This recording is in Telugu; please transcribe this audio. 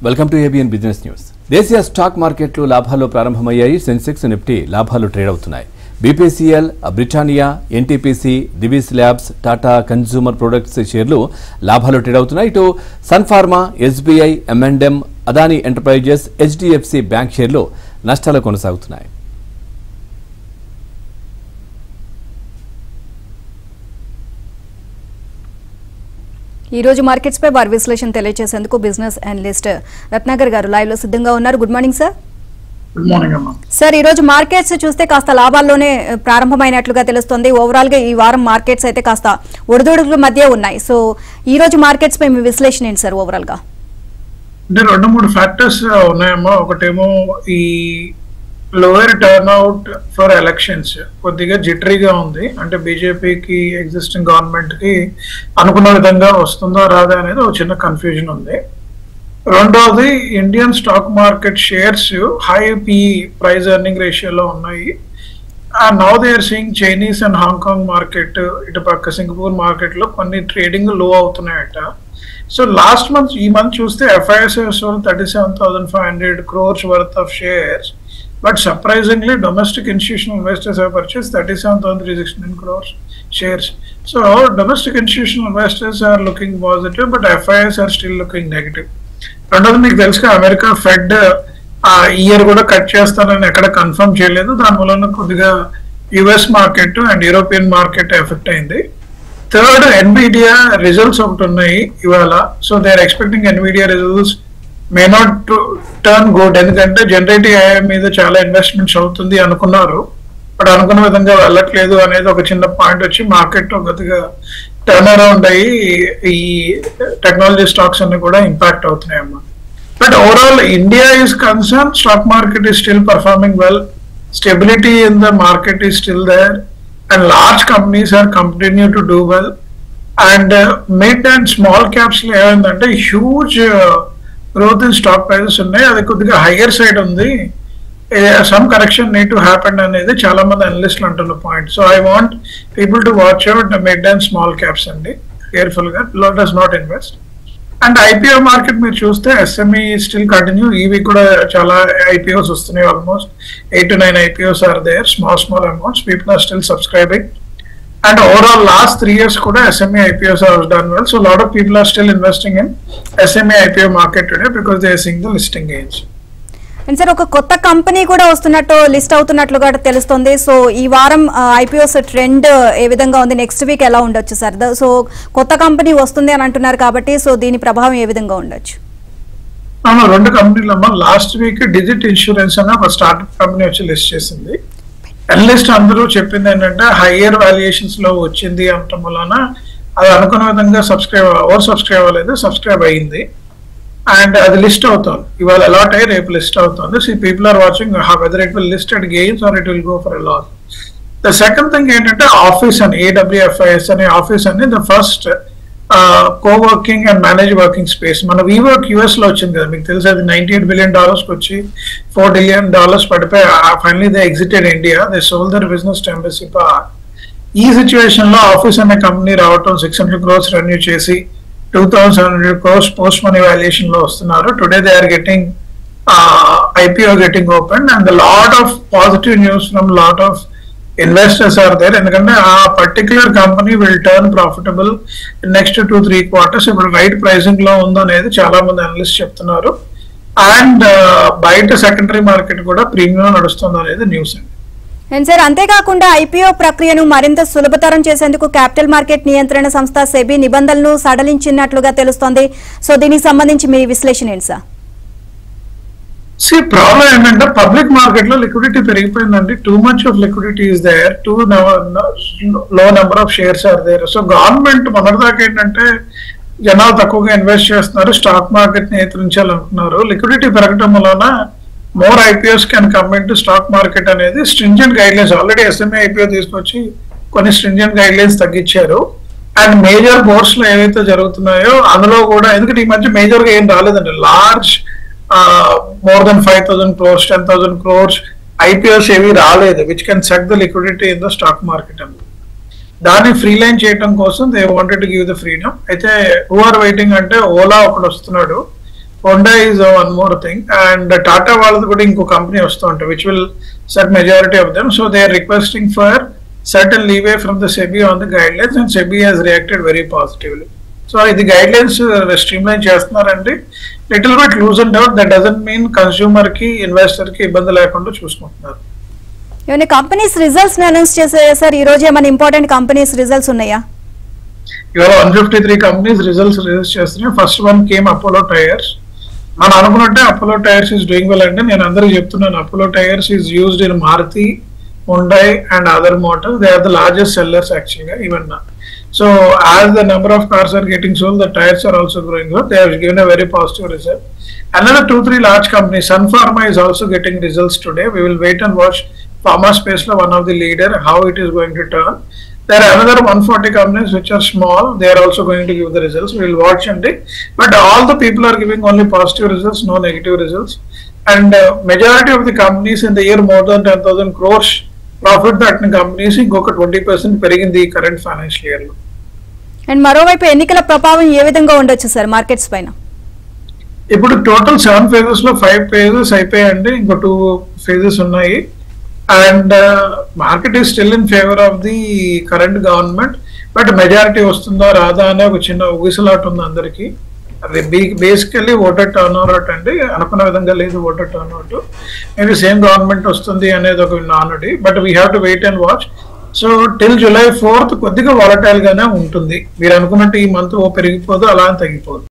Welcome to ABN business news. దేశీయ స్టాక్ మార్కెట్లు లాభాల్లో ప్రారంభమయ్యాయి. సెన్సెక్స్, నిఫ్టీ లాభాలు ట్రేడ్ అవుతున్నాయి. BPCL, Britannia, NTPC, Divi's labs, Tata consumer products షేర్లు లాభాలు ట్రేడ్ అవుతున్నాయి. ఇటు sun pharma, SBI, M&M, Adani enterprises, HDFC bank షేర్లు నష్టాలు కొనసాగుతున్నాయి. ఈ రోజు మార్కెట్స్ పై వారి విశ్లేషణ తెలియజేసేందుకు బిజినెస్ అనలిస్ట్ రత్నాకర్ గారు లైవ్ లో సిద్ధంగా ఉన్నారు. Good morning sir. Good morning అమ్మా. సార్, ఈ రోజు మార్కెట్స్ చూస్తే కాస్త లాభాల్లోనే ప్రారంభమైనట్లుగా తెలుస్తుంది. ఓవరాల్ గా ఈ వారం మార్కెట్స్ అయితే కాస్త ఒడిదుడుకుల మధ్య ఉన్నాయి. సో ఈ రోజు మార్కెట్స్ పై మీ విశ్లేషణ ఏంటి సార్? ఓవరాల్ గా అంటే 2-3 ఫ్యాక్టర్స్ ఉన్నాయమ్మా. ఒకటేమో ఈ లోయర్ టర్న్అవుట్ ఫర్ ఎలక్షన్స్ కొద్దిగా జిటరీగా ఉంది. అంటే బీజేపీకి, ఎగ్జిస్టింగ్ గవర్నమెంట్ కి అనుకున్న విధంగా వస్తుందా రాదా అనేది ఒక చిన్న కన్ఫ్యూజన్ ఉంది. రెండోది, Indian stock market shares high price earning రేషియోలో ఉన్నాయి. Now they are seeing Chinese and Hong Kong market, ఇటు పక్క సింగపూర్ మార్కెట్ లో కొన్ని ట్రేడింగ్ లో అవుతున్నాయట. సో లాస్ట్ మంత్, ఈ మంత్ చూస్తే FIS 37,500 crores worth of shares, but surprisingly domestic institutional investors have purchased 37,369 crores shares. So domestic institutional investors are looking positive, but FIS are still looking negative. రెండోది, మీకు తెలుసుగా అమెరికా ఫెడ్ ఇయర్ కూడా కట్ చేస్తానని ఎక్కడ కన్ఫర్మ్ చేయలేదు. దాని వలన కొద్దిగా US market and European market effect అయింది. థర్డ్, ఎన్విడియా రిజల్ట్స్ ఒకటి ఉన్నాయి ఇవాళ. So they are expecting Nvidia results may not turn good, ఎందుకంటే జనరేటివ్ AI మీద చాలా ఇన్వెస్ట్మెంట్స్ అవుతుంది అనుకున్నారు, బట్ అనుకున్న విధంగా వెళ్ళట్లేదు అనేది ఒక చిన్న పాయింట్ వచ్చి మార్కెట్ కొద్దిగా టర్న్ అరౌండ్ అయ్యి ఈ టెక్నాలజీ స్టాక్స్ అన్ని కూడా ఇంపాక్ట్ అవుతున్నాయమ్మా. But overall India is concern, stock market is still performing well, stability in the market is still there, and large companies are continue to do well, and mid and small caps lo evandante huge growth in stock prices unnai. adi kodiga higher side undi, some correction need to happen anedi chaala mandi analysts antunna point. So I want people to watch out the mid and small caps andi careful ga, let us not invest. And IPO market మీరు చూస్తే SME still continue. ఈ వీక్ కూడా చాలా IPOs వస్తున్నాయి. Almost 8 to 9 IPOs are there, small amounts. People are still subscribing. And overall last 3 years కూడా SME IPOs have done well. So a lot of people are still investing in SME IPO market today because they are seeing the listing gains. And sir, ఒక కొత్త కంపెనీ కూడా వస్తున్నట్టు, లిస్ట్ అవుతున్నట్లుగా తెలుస్తుంది. సో ఈ వారం IPOs ట్రెండ్ ఏ విధంగా ఉంది? నెక్స్ట్ వీక్ ఎలా ఉండొచ్చు సార్? సో కొత్త కంపెనీ వస్తుంది అని అంటున్నారు కాబట్టి, సో దీని ప్రభావం ఏ విధంగా ఉండొచ్చు? 2 కంపెనీలమ్మా. లాస్ట్ వీక్ డిజిట్ ఇన్సూరెన్స్ అనే ఒక స్టార్ట్అప్ కంపెనీ వచ్చి లిస్ట్ చేసింది. అనలిస్ట్ అందరూ చెప్పింది ఏంటంటే హైయర్ వాల్యుయేషన్స్ లో వచ్చింది అనటం వలన అది అనుకున్న విధంగా ఓవర్ సబ్స్క్రైబ్ అవ్వలేదు, సబ్స్క్రైబ్ అయ్యింది. అండ్ అది లిస్ట్ అవుతుంది ఇవాళ, అలాట్ అయ్యి రేపు లిస్ట్ అవుతుంది. So people are watching whether it will list at gains or it will go for a loss. The second thing ఏంటంటే ఆఫీస్ అని, AWFIS అనే ఆఫీస్ అని the first coworking and manage working space. మన WeWork US లో వచ్చింది కదా, మీకు తెలుసు. అది $98 billion వచ్చి $4 billion పడిపోయి finally they exited India. They sold their business to embassy park. ఈ సిచ్యువేషన్ లో ఆఫీస్ అనే కంపెనీ రావటం, 600 crores రెన్యూ చేసి 2,700 crores పోస్ట్ మనీ వాల్యుయేషన్ లో వస్తున్నారు. Today they are getting IPO getting open and lot of positive news from lot of investors are there. ఎందుకంటే ఆ particular company will turn profitable next 2-3 quarters. ఇప్పుడు రైట్ ప్రైసింగ్ లో ఉందనేది చాలా మంది అనలిస్ట్ చెప్తున్నారు. అండ్ బయట సెకండరీ మార్కెట్ కూడా ప్రీమియం నడుస్తుంది అనేది న్యూస్ అండి. అండ్ సార్, అంతేకాకుండా IPO ప్రక్రియను మరింత సులభతరం చేసేందుకు క్యాపిటల్ మార్కెట్ నియంత్రణ సంస్థ సెబీ నిబంధనలను సడలించినట్లుగా తెలుస్తోంది. సో దీనికి సంబంధించి మీ విశ్లేషణ ఏంటి సార్? ప్రాబ్లం ఏంటంటే పబ్లిక్ మార్కెట్ లో లిక్విడిటీ పెరిగిపోయిందండి. Too much of liquidity is there, low number of shares are there. So government మొదటిదాకా ఏంటంటే జనాలు తక్కువగా ఇన్వెస్ట్ చేస్తున్నారు, స్టాక్ మార్కెట్ నియంత్రించాలనుకున్నారు. లిక్విడిటీ పెరగడం వలన more IPOs can come into stock market అనేది stringent guidelines. Already SME IPO తీసుకొచ్చి కొన్ని stringent guidelines తగ్గించారు. అండ్ మేజర్ బోర్డ్స్ లో ఏవైతే జరుగుతున్నాయో అందులో కూడా, ఎందుకంటే ఈ మధ్య మేజర్ గా ఏం రాలేదండి. Large more than 5,000 crores 10,000 crores IPOs ఏవి రాలేదు, which can suck the liquidity in the stock market అని. దాన్ని ఫ్రీ లైన్ చేయడం కోసం they wanted to give the freedom. అయితే హూ ఆర్ వెయిటింగ్ అంటే ఓలా ఒకడు వస్తున్నాడు, Honda is one more thing, and Tata వాళ్ళది కూడా ఇంకో కంపెనీ వస్తూ ఉంటాయి which will set majority of them. So they are requesting for certain leeway from the SEBI on the guidelines, and SEBI has reacted very positively. So ఇది గైడ్ లైన్స్ స్ట్రీమ్ లైన్ చేస్తున్నారండి, little bit loose and out. That doesn't mean consumer కి ఇన్వెస్టర్ కి ఇబ్బంది లేకుండా చూసుకుంటున్నారు. ఏమైనా కంపెనీస్ రిజల్ట్స్ అనౌన్స్ చేశారు సార్ ఈ రోజు? ఏమైనా ఇంపార్టెంట్ కంపెనీస్ రిజల్ట్స్ ఉన్నాయా? ఇవాళ 153 కంపెనీస్ రిజల్ట్స్ రిలీజ్ చేస్తున్నాయి. First one came Apollo tyres. మనం అనుకున్నట్టే Apollo tyres is doing well అండి. నేను అందరికి చెప్తున్నాను, Apollo tyres is used in Maruti, Hyundai and other motors. They are the largest sellers యాక్చువల్గా ఈవెన్ నా. So as the number of cars are getting sold, the tires are also growing good. They have given a very positive result. Another 2-3 large companies, Sun Pharma is also getting results today. We will wait and watch pharma space, one of the leader, how it is going to turn. There are another 140 companies which are small. They are also going to give the results. We will watch and take. But all the people are giving only positive results, no negative results. And majority of the companies in the year more than 10,000 crores profit దాటిన కంపెనీస్ ఇంకొక 20% పెరిగింది ఈ కరెంట్ ఫైనాన్షియల్ ఇయర్ లో. అండ్ మరోవైపు ఎన్నికల ప్రభావం ఏ విధంగా ఉండొచ్చు సార్ మార్కెట్స్ పైన? ఇప్పుడు టోటల్ 7 phases లో 5 phases అయిపోయాయండి, ఇంకో 2 phases ఉన్నాయి. And market is still in favour of the current government, but majority వస్తుందా రాదా అనే ఒక చిన్న ఊగిసలాట ఉంది అందరికి. అది బేసికల్లీ ఓటర్ టర్న్ అవుట్ అండి, అనుకున్న విధంగా లేదు voter turnout. Maybe same government వస్తుంది అనేది ఒక నానుడి, but we have to wait and watch. So till July 4th కొద్దిగా వాలటైల్ గానే ఉంటుంది. మీరు అనుకున్నట్టు ఈ మంత్ పెరిగిపోదు, అలా తగ్గిపోదు.